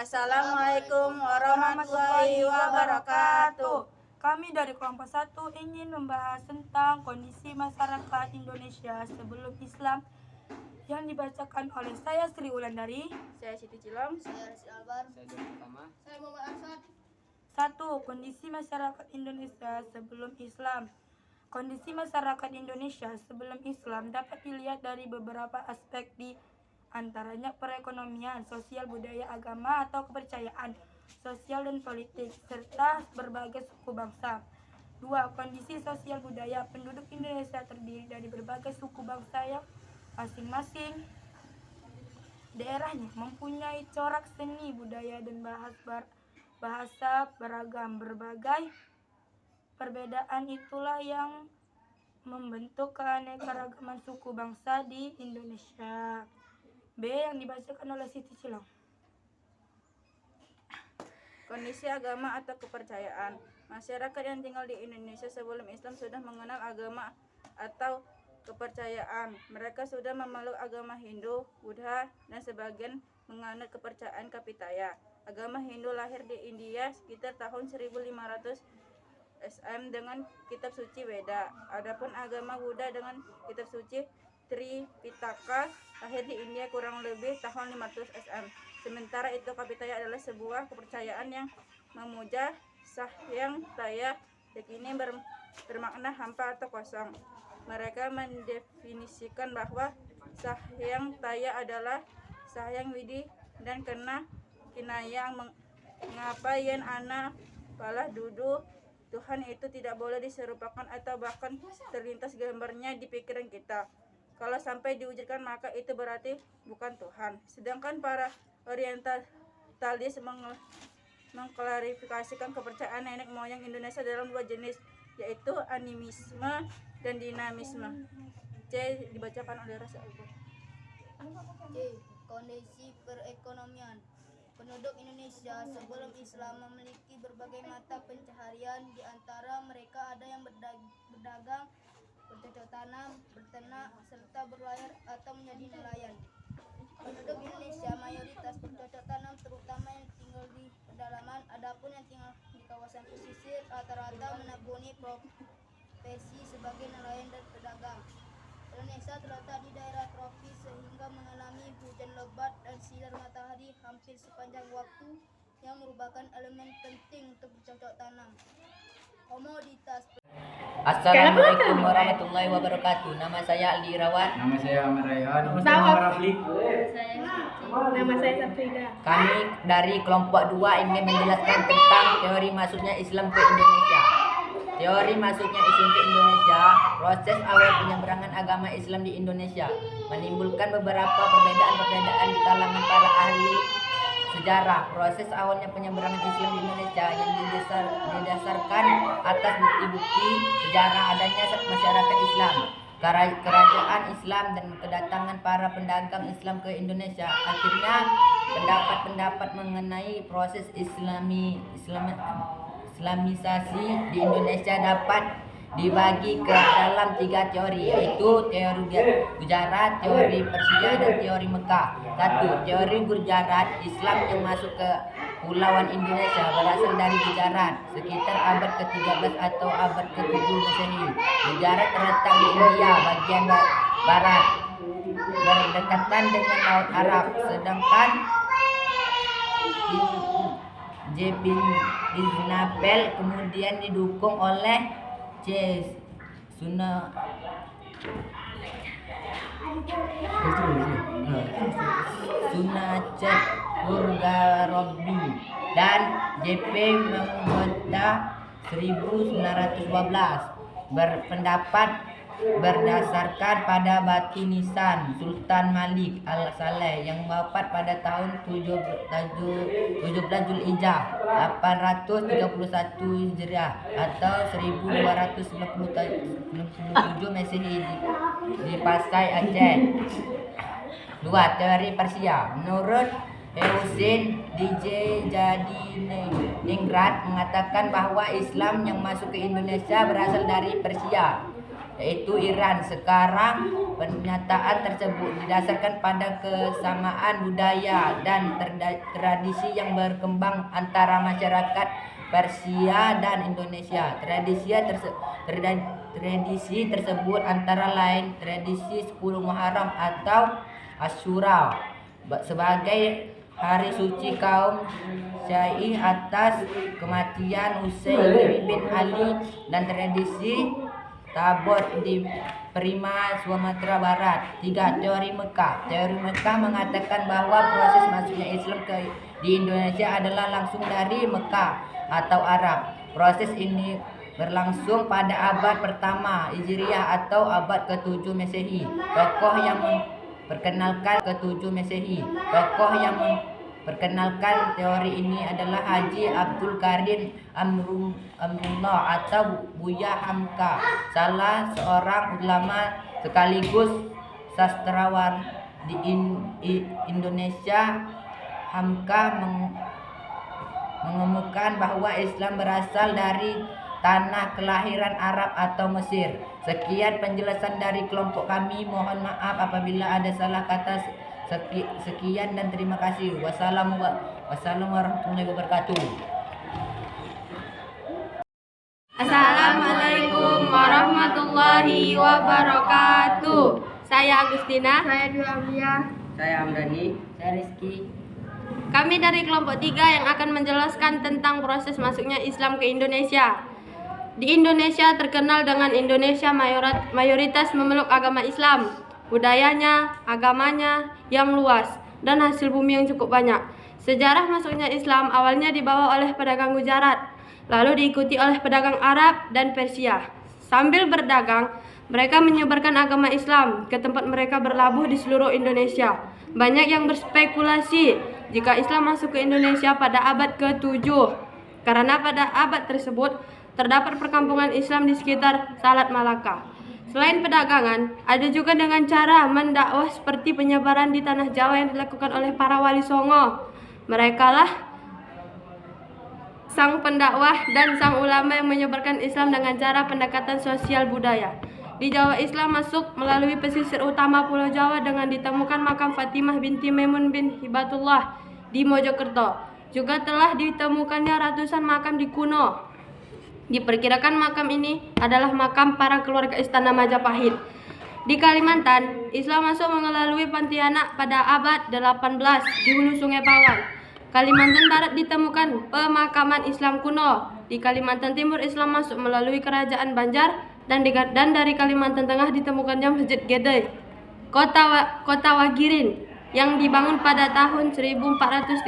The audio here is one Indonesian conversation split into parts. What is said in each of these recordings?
Assalamualaikum warahmatullahi wabarakatuh. Kami dari kelompok 1 ingin membahas tentang kondisi masyarakat Indonesia sebelum Islam yang dibacakan oleh saya Sri Wulandari, Saya Siti Cilong, Saya Rizky Albar. Saya Doni Utama. Saya Muhammad Arsad. 1. Kondisi masyarakat Indonesia sebelum Islam. Kondisi masyarakat Indonesia sebelum Islam dapat dilihat dari beberapa aspek, di antaranya perekonomian, sosial, budaya, agama atau kepercayaan, sosial dan politik, serta berbagai suku bangsa. 2. Kondisi sosial budaya. Penduduk Indonesia terdiri dari berbagai suku bangsa yang masing-masing daerahnya mempunyai corak seni, budaya, dan bahasa beragam. Berbagai perbedaan itulah yang membentuk keanekaragaman suku bangsa di Indonesia. B. Yang dibacakan oleh Siti Cilong. kondisi agama atau kepercayaan. Masyarakat yang tinggal di Indonesia sebelum Islam sudah mengenal agama atau kepercayaan. Mereka sudah memeluk agama Hindu, Buddha, dan sebagian menganut kepercayaan Kapitaya. Agama Hindu lahir di India sekitar tahun 1500 SM dengan kitab suci Weda. Adapun agama Buddha dengan kitab suci Tripitaka lahir di India kurang lebih tahun 500 SM. Sementara itu Kapitaya adalah sebuah kepercayaan yang memuja Sahyang Taya, yakni bermakna hampa atau kosong. Mereka mendefinisikan bahwa Sahyang Taya adalah Sahyang Widi dan kena kinaya mengapa yen ana palah dudu Tuhan itu tidak boleh diserupakan atau bahkan terlintas gambarnya di pikiran kita. Kalau sampai diwujudkan maka itu berarti bukan Tuhan. Sedangkan para orientalis mengklarifikasikan kepercayaan nenek moyang Indonesia dalam dua jenis, yaitu animisme dan dinamisme. C. Dibacakan oleh Rasa Albar. C. Kondisi perekonomian. Penduduk Indonesia sebelum Islam memiliki berbagai mata pencaharian. Di antara mereka ada yang berdagang, bercocok tanam, berternak, serta berlayar atau menjadi nelayan. Penduduk Indonesia mayoritas bercocok tanam, terutama yang tinggal di pedalaman. Adapun yang tinggal di kawasan pesisir rata-rata menekuni profesi sebagai nelayan dan pedagang. Indonesia terletak di daerah tropis sehingga mengalami hujan lebat dan sinar matahari hampir sepanjang waktu, yang merupakan elemen penting untuk bercocok tanam. Komoditas. Assalamualaikum warahmatullahi wabarakatuh. Nama saya Aldi Irawan. Nama saya Amir Rayhan. Nama saya Muhammad Rafli. Nama saya Safrida. Kami dari kelompok 2 ingin menjelaskan tentang teori masuknya Islam ke Indonesia. Teori masuknya Islam ke Indonesia, proses awal penyeberangan agama Islam di Indonesia menimbulkan beberapa perbedaan di kalangan para ahli sejarah. Proses awalnya penyeberangan Islam di Indonesia yang didasarkan atas bukti-bukti sejarah adanya masyarakat Islam, kerajaan Islam, dan kedatangan para pendagang Islam ke Indonesia. Akhirnya pendapat-pendapat mengenai proses Islamisasi di Indonesia dapat dibagi ke dalam 3 teori, yaitu teori Gujarat, teori Persia, dan teori Mekah. 1. Teori Gujarat. Islam yang masuk ke Pulauan Indonesia berasal dari Gujarat sekitar abad ke-13 atau abad ke-7 Masehi. Gujarat terletak di India bagian barat, berdekatan dengan Laut Arab. Sedangkan Iznapel kemudian didukung oleh Sunacek Purgarobi dan J.P. Menggota 1912 berpendapat berdasarkan pada batu nisan Sultan Malik Al-Saleh yang wafat pada tahun 17 Zulhijjah 831 Hijriah atau 1297 Masehi di Pasai, Aceh. 2. Teori Persia. Menurut Husain DJ Jadiningrat mengatakan bahwa Islam yang masuk ke Indonesia berasal dari Persia. yaitu Iran. Sekarang pernyataan tersebut didasarkan pada kesamaan budaya dan tradisi yang berkembang antara masyarakat Persia dan Indonesia. Tradisi tersebut antara lain tradisi 10 Muharram atau Asyura sebagai hari suci kaum Syiah atas kematian Husain bin Ali, dan tradisi Tabot di Prima, Sumatera Barat. 3. Teori Mekah. Teori Mekah mengatakan bahwa proses masuknya Islam di Indonesia adalah langsung dari Mekah atau Arab. Proses ini berlangsung pada abad pertama Hijriah atau abad ke-7 Masehi. Tokoh yang memperkenalkan teori ini adalah Haji Abdul Karim Amrullah atau Buya Hamka, salah seorang ulama sekaligus sastrawan di Indonesia. Hamka mengemukakan bahwa Islam berasal dari tanah kelahiran Arab atau Mesir. Sekian penjelasan dari kelompok kami. Mohon maaf apabila ada salah kata. Sekian dan terima kasih. Wassalamualaikum warahmatullahi wabarakatuh. Assalamualaikum warahmatullahi wabarakatuh. Saya Agustina. Saya Dulamia. Saya Amdani. Saya Rizky. Kami dari kelompok 3 yang akan menjelaskan tentang proses masuknya Islam ke Indonesia. Di Indonesia terkenal dengan Indonesia mayoritas memeluk agama Islam. Budayanya, agamanya yang luas, dan hasil bumi yang cukup banyak. Sejarah masuknya Islam awalnya dibawa oleh pedagang Gujarat, lalu diikuti oleh pedagang Arab dan Persia. Sambil berdagang, mereka menyebarkan agama Islam ke tempat mereka berlabuh di seluruh Indonesia. Banyak yang berspekulasi jika Islam masuk ke Indonesia pada abad ke-7, karena pada abad tersebut terdapat perkampungan Islam di sekitar Selat Malaka. Selain perdagangan, ada juga dengan cara mendakwah seperti penyebaran di tanah Jawa yang dilakukan oleh para wali songo. Merekalah sang pendakwah dan sang ulama yang menyebarkan Islam dengan cara pendekatan sosial budaya. Di Jawa, Islam masuk melalui pesisir utama Pulau Jawa dengan ditemukan makam Fatimah binti Maimun bin Hibatullah di Mojokerto. Juga telah ditemukannya ratusan makam di kuno. Diperkirakan makam ini adalah makam para keluarga Istana Majapahit. Di Kalimantan, Islam masuk melalui Pontianak pada abad 18 di hulu Sungai Pawang. Kalimantan Barat ditemukan pemakaman Islam kuno. Di Kalimantan Timur, Islam masuk melalui Kerajaan Banjar, dan dari Kalimantan Tengah ditemukannya Masjid Gede, Kota Wagirin, yang dibangun pada tahun 1434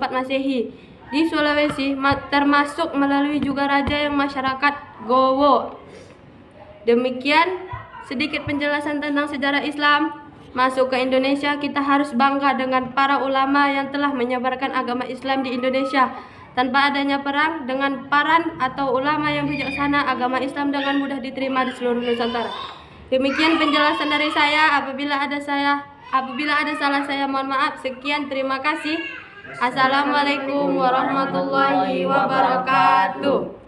Masehi. Di Sulawesi termasuk melalui juga raja yang masyarakat Gowo. Demikian sedikit penjelasan tentang sejarah Islam masuk ke Indonesia. Kita harus bangga dengan para ulama yang telah menyebarkan agama Islam di Indonesia. Tanpa adanya perang, dengan paran atau ulama yang bijaksana, agama Islam dengan mudah diterima di seluruh Nusantara. Demikian penjelasan dari saya. Apabila ada salah saya mohon maaf. Sekian, terima kasih. Assalamualaikum warahmatullahi wabarakatuh.